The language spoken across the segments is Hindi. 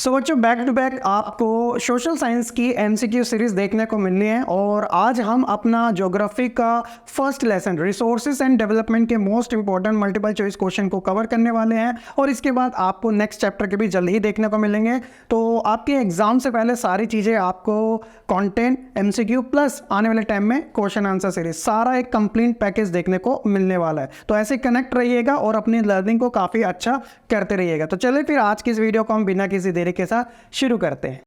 सो बच्चों बैक टू बैक आपको सोशल साइंस की एमसीक्यू सीरीज देखने को मिलनी है और आज हम अपना ज्योग्राफी का first lesson resources and development के most important multiple choice question को कवर करने वाले हैं और इसके बाद आपको नेक्स्ट चैप्टर के भी जल्द ही देखने को मिलेंगे। तो आपके एग्जाम से पहले सारी चीज़ें आपको कंटेंट एमसीक्यू प्लस आने वाले टाइम में क्वेश्चन आंसर सीरीज सारा एक कंप्लीट पैकेज देखने को मिलने वाला है। तो ऐसे कनेक्ट रहिएगा और अपनी लर्निंग को काफ़ी अच्छा करते रहिएगा। तो चलिए फिर आज की इस वीडियो को हम बिना किसी देरी के साथ शुरू करते हैं।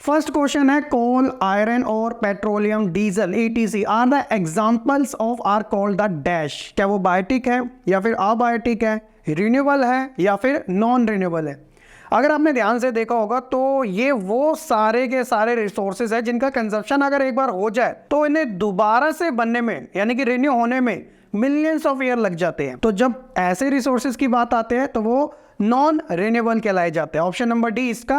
फर्स्ट क्वेश्चन है कोल, आयरन और petroleum, diesel etc are the examples of are called the dash. क्या वो बायोटिक है या फिर अबायोटिक है, रिन्यूएबल है या फिर नॉन रिन्यूएबल है। अगर आपने ध्यान से देखा होगा तो ये वो सारे के सारे रिसोर्सेज है जिनका कंजप्शन अगर एक बार हो जाए तो इन्हें दोबारा से बनने में यानी कि रिन्यू होने में मिलियंस ऑफ ईयर लग जाते हैं। तो जब ऐसे रिसोर्सेज की बात आते हैं तो वो नॉन रिन्यूएबल कहलाए जाते हैं। ऑप्शन नंबर डी इसका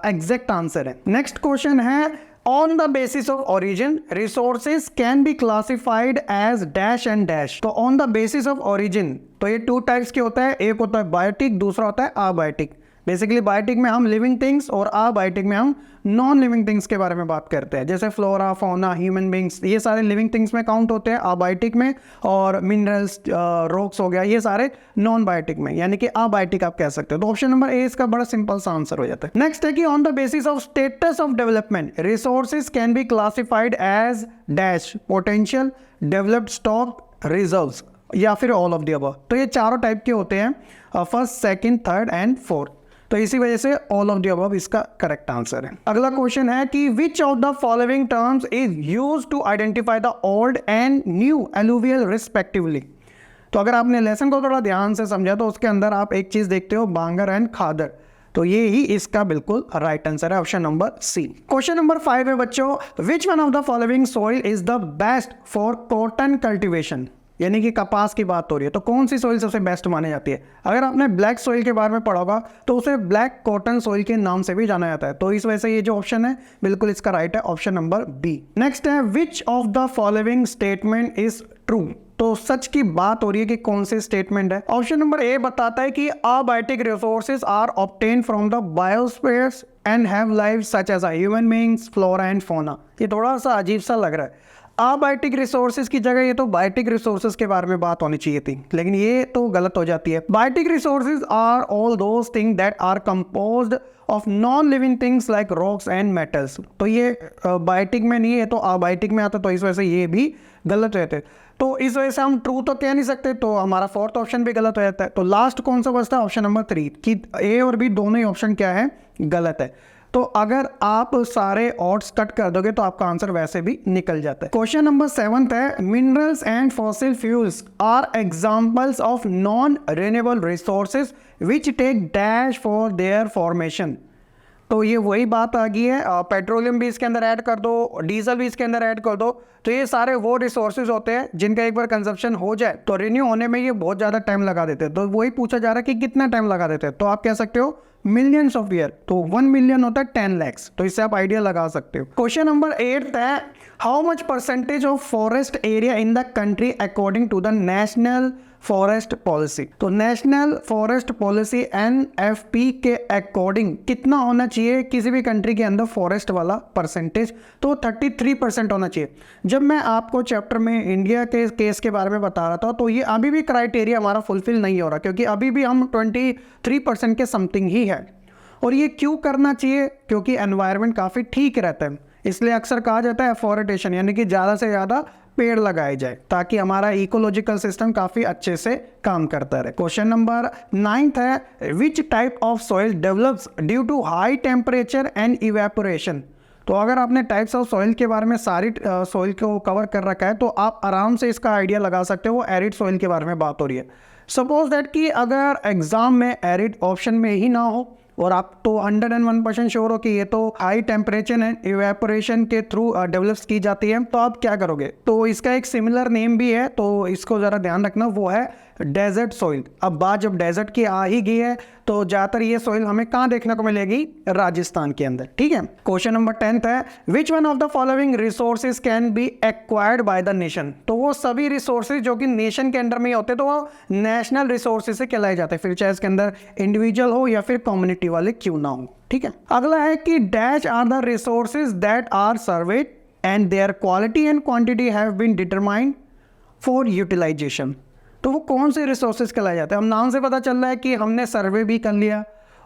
एग्जैक्ट आंसर है। नेक्स्ट क्वेश्चन है on the basis of origin resources can be classified as dash and dash. तो on the basis of origin तो ये टू टाइप्स के होता है, एक होता है बायोटिक, दूसरा होता है अबायोटिक। बेसिकली बायोटिक में हम लिविंग थिंग्स और अबायोटिक में हम नॉन लिविंग थिंग्स के बारे में बात करते हैं, जैसे फ्लोरा, फौना, ह्यूमन बींग्स, ये सारे लिविंग थिंग्स में काउंट होते हैं अबायोटिक में, और मिनरल्स, रॉक्स हो गया, ये सारे नॉन बायोटिक में यानी कि अबायोटिक आप कह सकते हो। तो ऑप्शन नंबर ए इसका बड़ा सिंपल सा आंसर हो जाता है। नेक्स्ट है कि on the basis of status of development resources can be classified as dash, potential, developed stock, reserves या फिर ऑल ऑफ द अबव। तो ये चारों टाइप के होते हैं, first, second, third and fourth. तो इसी वजह से ऑल ऑफ द अबव इसका करेक्ट आंसर है। अगला क्वेश्चन है कि which of the following terms is used to identify the old and new alluvial respectively. तो अगर आपने लेसन को थोड़ा ध्यान से समझा तो उसके अंदर आप एक चीज देखते हो, बांगर एंड खादर। तो ये ही इसका बिल्कुल राइट आंसर है, option number C. Question number 5 है बच्चों, which one of the following soil is the best for cotton cultivation. यानी कि कपास की बात हो रही है तो कौन सी सॉइल सबसे बेस्ट मानी जाती है। अगर आपने ब्लैक सॉइल के बारे में पढ़ा होगा तो उसे ब्लैक कॉटन सॉइल के नाम से भी जाना जाता है। तो इस वजह से ये जो ऑप्शन है बिल्कुल इसका राइट है, ऑप्शन नंबर बी। नेक्स्ट है which of the following statement is true. तो सच की बात हो रही है कि कौन से स्टेटमेंट है। ऑप्शन नंबर ए बताता है कि abiotic resources are obtain from the biosphere and have life such as human beings, flora and fauna. ये थोड़ा सा अजीब सा लग रहा है। अबायोटिक रिसोर्सेज की जगह ये तो बायोटिक रिसोर्सेज के बारे में बात होनी चाहिए थी, लेकिन ये तो गलत हो जाती है। Biotic resources are all those thing that are composed of non living things like rocks and metals. तो ये बायोटिक में नहीं है तो अबायोटिक में आता, तो इस वजह से ये भी गलत हो जाते हैं। तो इस वजह से हम ट्रू तो कह नहीं सकते, तो हमारा फोर्थ ऑप्शन भी गलत हो जाता है। तो लास्ट कौन सा बचता है, ऑप्शन नंबर 3 कि ए और बी दोनों ही ऑप्शन क्या है, गलत है। तो अगर आप सारे ऑड्स कट कर दोगे तो आपका आंसर वैसे भी निकल जाता है। क्वेश्चन नंबर 7 है minerals and fossil fuels are examples of non renewable resources which take dash for their formation. तो ये वही बात आ गई है, पेट्रोलियम भी इसके अंदर ऐड कर दो, डीजल भी इसके अंदर ऐड कर दो। तो ये सारे वो रिसोर्सेज होते हैं जिनका एक बार कंजप्शन हो जाए तो रिन्यू होने में ये बहुत ज़्यादा टाइम लगा देते हैं। तो वही पूछा जा रहा है कि कितना टाइम लगा देते हैं। तो आप कह सकते हो मिलियंस ऑफ ईयर। तो 1 मिलियन होता है 10 lakhs। तो इससे आप आइडिया लगा सकते हो। क्वेश्चन नंबर 8 है how much percentage of forest area in the country according to the national forest policy. तो नेशनल फॉरेस्ट पॉलिसी NFP के अकॉर्डिंग कितना होना चाहिए किसी भी कंट्री के अंदर फॉरेस्ट वाला परसेंटेज। तो 33% होना चाहिए। जब मैं आपको चैप्टर में इंडिया के केस के बारे में बता रहा था तो ये अभी भी क्राइटेरिया हमारा फुलफिल नहीं हो रहा, क्योंकि अभी भी हम 23% के समथिंग ही है। और ये क्यों करना चाहिए, क्योंकि एनवायरनमेंट काफ़ी ठीक रहता है, इसलिए अक्सर कहा जाता है एफोरेस्टेशन यानी कि ज़्यादा से ज़्यादा पेड़ लगाए जाए ताकि हमारा इकोलॉजिकल सिस्टम काफ़ी अच्छे से काम करता रहे। क्वेश्चन नंबर 9 है which type of soil develops due to high temperature and evaporation. तो अगर आपने टाइप्स ऑफ सॉइल के बारे में सारी सॉइल को कवर कर रखा है तो आप आराम से इसका आइडिया लगा सकते हो। वो एरिड सॉइल के बारे में बात हो रही है। सपोज दैट कि अगर एग्जाम में एरिड ऑप्शन में ही ना हो और आप तो 101% श्योर हो कि ये तो हाई टेम्परेचर एंड इवेपोरेशन के थ्रू डेवलप्स की जाती है, तो आप क्या करोगे। तो इसका एक सिमिलर नेम भी है, तो इसको ज़रा ध्यान रखना, वो है डेजर्ट सॉइल। अब बात जब डेजर्ट की आ ही गई है तो ज़्यादातर ये सॉइल हमें कहाँ देखने को मिलेगी, राजस्थान के अंदर। ठीक है, क्वेश्चन नंबर 10 है which one of the following resources can B acquired by the nation. तो वो सभी रिसोर्सेज जो कि नेशन के अंडर में होते हैं तो वो नेशनल रिसोर्सेज से कहलाए जाते हैं, फिर चाहे इसके अंदर इंडिविजुअल हो या फिर कम्युनिटी वाले क्यों ना हो। ठीक है, अगला है कि dash are the resources that are surveyed and their quality and quantity have been determined for utilisation. तो वो कौन से रिसोर्सेज कहलाए जाते हैं। हम नाम से पता चल रहा है कि हमने सर्वे भी कर लिया,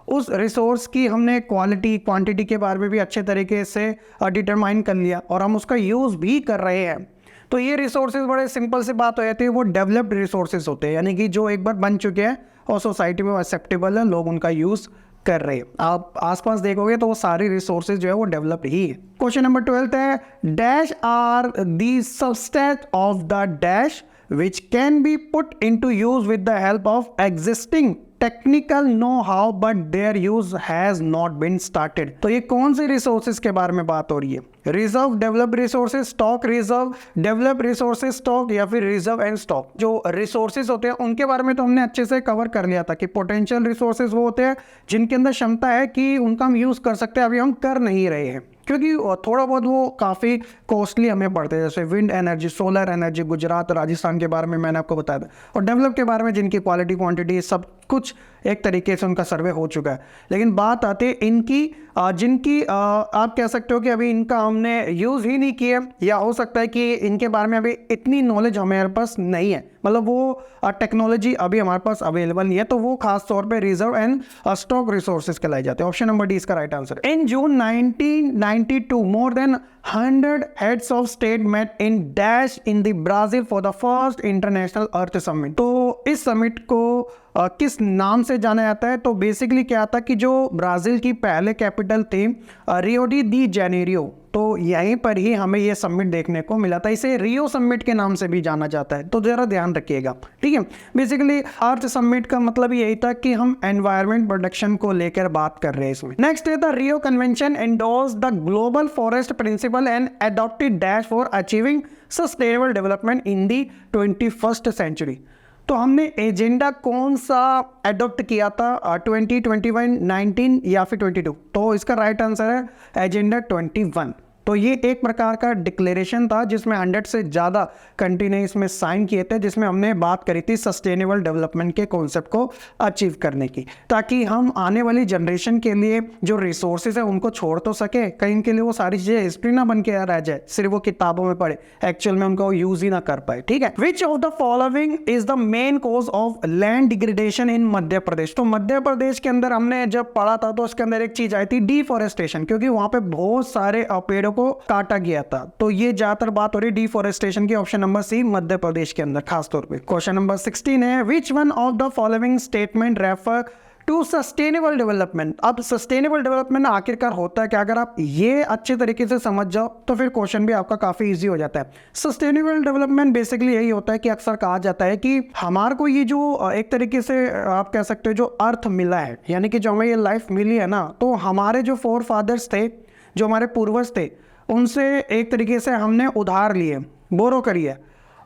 उस रिसोर्स की हमने क्वालिटी क्वांटिटी के बारे में भी अच्छे तरीके से डिटरमाइन कर लिया और हम उसका यूज़ भी कर रहे हैं। तो ये रिसोर्सेज बड़े सिंपल से बात हो जाती है, वो डेवलप्ड रिसोर्सेज होते हैं, यानी कि जो एक बार बन चुके हैं और सोसाइटी में एक्सेप्टेबल है, लोग उनका यूज़ कर रहे हैं। आप आसपास देखोगे तो वो सारी रिसोर्सेज जो है वो डेवलप्ड ही है। क्वेश्चन नंबर 12 है dash are the subset of the dash which can be put into use with the help of existing technical know-how but their use has not been started। तो ये कौन से रिसोर्सेज के बारे में बात हो रही है, reserve develop resources, stock reserve develop resources stock, या फिर रिजर्व एंड स्टॉक। जो रिसोर्सेज होते हैं उनके बारे में तो हमने अच्छे से कवर कर लिया था कि पोटेंशियल रिसोर्सेज वो होते हैं जिनके अंदर क्षमता है कि उनका हम यूज़ कर सकते हैं, अभी हम कर नहीं रहे हैं क्योंकि थोड़ा बहुत वो काफ़ी कॉस्टली हमें पड़ते हैं, जैसे wind energy, solar energy, Gujarat, Rajasthan के बारे में मैंने आपको बताया था। और डेवलप के बारे में जिनकी क्वालिटी क्वांटिटी सब कुछ एक तरीके से उनका सर्वे हो चुका है। लेकिन बात आती है इनकी जिनकी आप कह सकते हो कि अभी इनका हमने यूज़ ही नहीं किया, या हो सकता है कि इनके बारे में अभी इतनी नॉलेज हमारे पास नहीं है, मतलब वो टेक्नोलॉजी अभी हमारे पास अवेलेबल नहीं है, तो वो खास तौर पे रिजर्व एंड स्टॉक रिसोर्सेज कहलाए जाते हैं। ऑप्शन नंबर डी इसका राइट आंसर है। इन जून 1992 more than 100 heads of state met in dash in the Brazil for the first international earth summit। तो इस समिट को किस नाम से जाना जाता है, तो बेसिकली क्या था कि जो ब्राज़ील की पहले कैपिटल थी रियो डी जेनेरियो, तो यहीं पर ही हमें ये समिट देखने को मिला था। इसे रियो समिट के नाम से भी जाना जाता है, तो ज़रा ध्यान रखिएगा। ठीक है, बेसिकली अर्थ समिट का मतलब यही था कि हम एनवायरनमेंट प्रोटेक्शन को लेकर बात कर रहे हैं इसमें। नेक्स्ट है the Rio convention endorse the global forest principle and adopted dash for achieving sustainable development in the 21st century. तो हमने एजेंडा कौन सा एडॉप्ट किया था, 20, 21, 19 या फिर 22। तो इसका राइट आंसर है एजेंडा 21। तो ये एक प्रकार का डिक्लेरेशन था जिसमें 100 से ज़्यादा कंट्री ने इसमें साइन किए थे, जिसमें हमने बात करी थी सस्टेनेबल डेवलपमेंट के कॉन्सेप्ट को अचीव करने की, ताकि हम आने वाली जनरेशन के लिए जो रिसोर्सेज है उनको छोड़ तो सके, कहीं के लिए वो सारी चीज़ें हिस्ट्री ना बन के रह जाए, सिर्फ वो किताबों में पढ़े, एक्चुअल में उनको यूज़ ही ना कर पाए। ठीक है, which of the following is the main cause of land degradation in Madhya Pradesh. तो मध्य प्रदेश के अंदर हमने जब पढ़ा था तो उसके अंदर एक चीज़ आई थी डिफॉरेस्टेशन, क्योंकि वहाँ पे बहुत सारे पेड़ों को काटा गया था। तो ये ज्यादातर बात हो रही है डिफॉरेस्टेशन की। ऑप्शन नंबर सी मध्य प्रदेश के अंदर खास तौर पे। क्वेश्चन नंबर 16 है which one of the following statement refer to sustainable development. अब सस्टेनेबल डेवलपमेंट आखिरकार होता है क्या, अगर आप ये अच्छे तरीके से समझ जाओ तो फिर क्वेश्चन भी आपका काफी इजी हो जाता है। सस्टेनेबल डेवलपमेंट बेसिकली यही होता है कि अक्सर कहा जाता है कि हमारे को ये जो एक तरीके से आप कह सकते हो जो अर्थ मिला है, यानी कि जो हमें ये लाइफ मिली है ना, तो हमारे जो फोर फादर्स थे, जो हमारे पूर्वज थे, उनसे एक तरीके से हमने उधार लिए, बोरो करिए,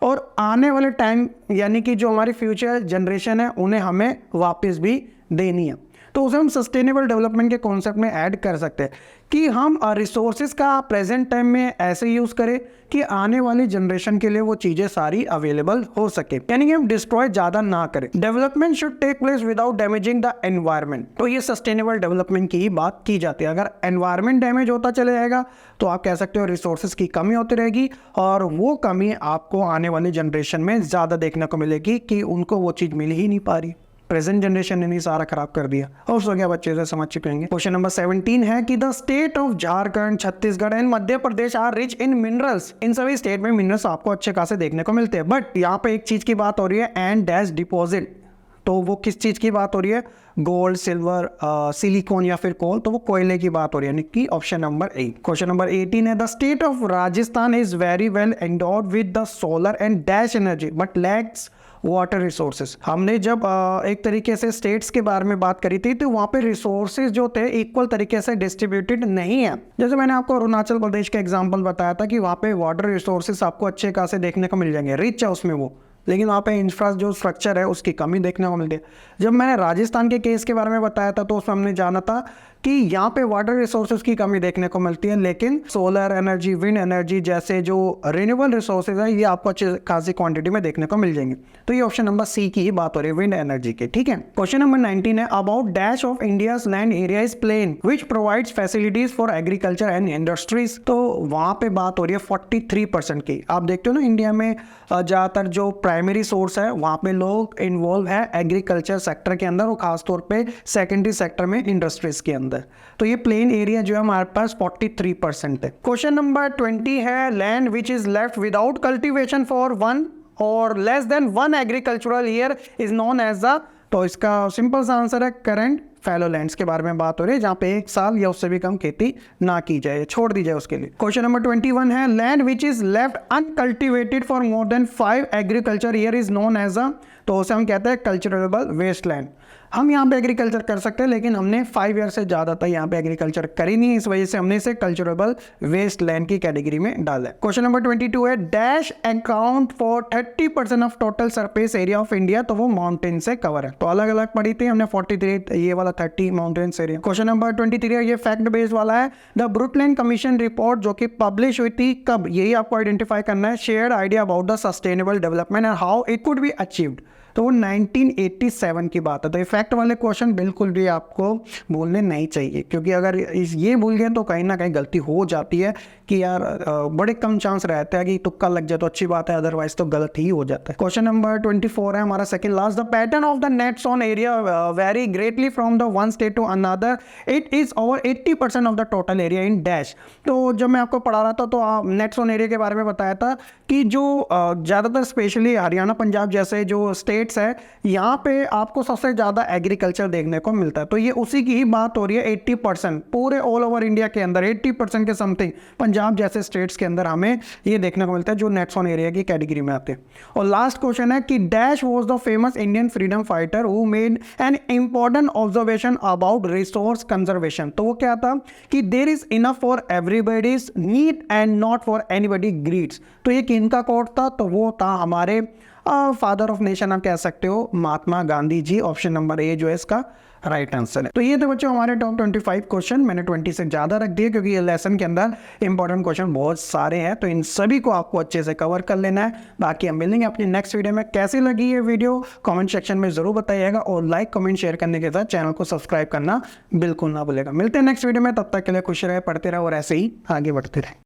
और आने वाले टाइम यानी कि जो हमारी फ्यूचर जनरेशन है उन्हें हमें वापस भी देनी है। तो उसे हम सस्टेनेबल डेवलपमेंट के कॉन्सेप्ट में ऐड कर सकते हैं कि हम रिसोर्सेज का प्रेजेंट टाइम में ऐसे यूज़ करें कि आने वाली जनरेशन के लिए वो चीज़ें सारी अवेलेबल हो सके, यानी कि हम डिस्ट्रॉय ज़्यादा ना करें। Development should take place without damaging the environment. तो ये सस्टेनेबल डेवलपमेंट की ही बात की जाती है। अगर एनवायरनमेंट डैमेज होता चले जाएगा तो आप कह सकते हो रिसोर्सेज की कमी होती रहेगी, और वो कमी आपको आने वाली जनरेशन में ज़्यादा देखने को मिलेगी कि उनको वो चीज़ मिल ही नहीं पा रही। प्रेजेंट जनरेशन ने नहीं सारा खराब कर दिया। और सो गया बच्चे से समझ चुके होंगे। क्वेश्चन नंबर 17 है कि the state of Jharkhand, Chhattisgarh and Madhya Pradesh are rich in minerals. इन सभी स्टेट में मिनरल्स आपको अच्छे खासे देखने को मिलते हैं, बट यहाँ पे एक चीज की बात हो रही है एंड डैश डिपॉजिट। तो वो किस चीज की बात हो रही है, गोल्ड, सिल्वर, सिलिकॉन या फिर कोल, तो वो कोयले की बात हो रही है, यानी कि ऑप्शन नंबर 8। क्वेश्चन नंबर 18 है the state of Rajasthan is very well endowed with the solar and dash energy but lakhs water resources. हमने जब एक तरीके से स्टेट्स के बारे में बात करी थी तो वहाँ पे रिसोर्सेज जो थे इक्वल तरीके से डिस्ट्रीब्यूटेड नहीं है। जैसे मैंने आपको अरुणाचल प्रदेश का एग्जांपल बताया था कि वहाँ पे वाटर रिसोर्सेज आपको अच्छे खासे देखने को मिल जाएंगे, रिच है उसमें वो, लेकिन वहाँ पे इंफ्रा जो स्ट्रक्चर है उसकी कमी देखने को मिलती है। जब मैंने राजस्थान के केस के बारे में बताया था तो उसमें हमने जाना था कि यहाँ पे वाटर रिसोर्सेज की कमी देखने को मिलती है, लेकिन सोलर एनर्जी, विंड एनर्जी जैसे जो रिन्यूएबल रिसोर्सेज है ये आपको अच्छी खासी क्वांटिटी में देखने को मिल जाएंगे। तो ये ऑप्शन नंबर सी की ही बात हो रही है, विंड एनर्जी की। ठीक है, क्वेश्चन नंबर 19 है about dash of India's land area is plain which provides facilities for agriculture and industries. तो वहाँ पे बात हो रही है 43% की। आप देखते हो ना इंडिया में ज़्यादातर जो प्राइमरी सोर्स है वहाँ पे लोग इन्वॉल्व है एग्रीकल्चर सेक्टर के अंदर और खासतौर पे सेकेंडरी सेक्टर में इंडस्ट्रीज के अंदर। तो ये प्लेन एरिया जो है हमारे पास 43% है। क्वेश्चन नंबर 20 है land which is left without cultivation for 1 और less than 1 agricultural year is known as the. तो इसका सिंपल सा आंसर है करंट फैलो लैंड्स के बारे में बात हो रही है, जहाँ पे 1 साल या उससे भी कम खेती ना की जाए, छोड़ दी जाए उसके लिए। क्वेश्चन नंबर 21 है land which is left uncultivated for more than 5 agriculture year is known as a. तो उसे हम कहते हैं कल्चरेबल वेस्ट लैंड। हम यहाँ पे एग्रीकल्चर कर सकते हैं लेकिन हमने 5 ईयर से ज़्यादा तक यहाँ पे एग्रीकल्चर करी नहीं, इस वजह से हमने इसे कल्चरेबल वेस्ट लैंड की कैटेगरी में डाला है। क्वेश्चन नंबर 22 है dash account for 30% of total surface area of India. तो वो माउंटेन से कवर है। तो अलग अलग पढ़ी थी हमने 43, ये वाला 30 माउंटेन्स एरिया। क्वेश्चन नंबर 23 है ये फैक्ट बेस्ड वाला है। द ब्रुकलिन कमीशन रिपोर्ट जो कि पब्लिश हुई थी कब, यही आपको आइडेंटिफाई करना है। Shared idea about the sustainable development and how it could be achieved. तो वो 1987 की बात है। तो इफेक्ट वाले क्वेश्चन बिल्कुल भी आपको भूलने नहीं चाहिए, क्योंकि अगर ये भूल गए तो कहीं ना कहीं गलती हो जाती है कि यार बड़े कम चांस रहता है कि तुक्का लग जाए तो अच्छी बात है, अदरवाइज तो गलत ही हो जाता है। क्वेश्चन नंबर 24 है हमारा second last. The pattern of the nets on area vary greatly from the one state to another, it is over 80% of the total area in dash. तो जब मैं आपको पढ़ा रहा था तो नेट्स ऑन एरिया के बारे में बताया था कि जो ज़्यादातर स्पेशली हरियाणा पंजाब जैसे जो स्टेट्स है यहाँ पे आपको सबसे ज़्यादा एग्रीकल्चर देखने को मिलता है। तो ये उसी की ही बात हो रही है। 80% पूरे ऑल ओवर इंडिया के अंदर 80% के समथिंग पंजाब जैसे स्टेट्स के अंदर हमें ये देखने को मिलता है जो नेट्स ऑन एरिया की कैटेगरी में आते हैं। और लास्ट क्वेश्चन है कि dash was the famous Indian freedom fighter who made an important observation about resource conservation. तो वो क्या था कि there is enough for everybody's need and not for anybody greeds. तो ये किनका कोट था? तो वो था हमारे फादर ऑफ नेशन आप कह सकते हो, Mahatma Gandhi ji. Option number A जो है इसका राइट आंसर है। तो ये थे बच्चों हमारे टॉप 25 क्वेश्चन। मैंने 20 से ज़्यादा रख दिए क्योंकि ये लेसन के अंदर इंपॉर्टेंट क्वेश्चन बहुत सारे हैं, तो इन सभी को आपको अच्छे से कवर कर लेना है। बाकी हम मिलेंगे अपनी नेक्स्ट वीडियो में। कैसी लगी ये वीडियो कमेंट सेक्शन में ज़रूर बताइएगा और लाइक कमेंट शेयर करने के साथ चैनल को सब्सक्राइब करना बिल्कुल ना भूलेगा। मिलते हैं नेक्स्ट वीडियो में, तब तक के लिए खुश रहे, पढ़ते रहे और ऐसे ही आगे बढ़ते रहे।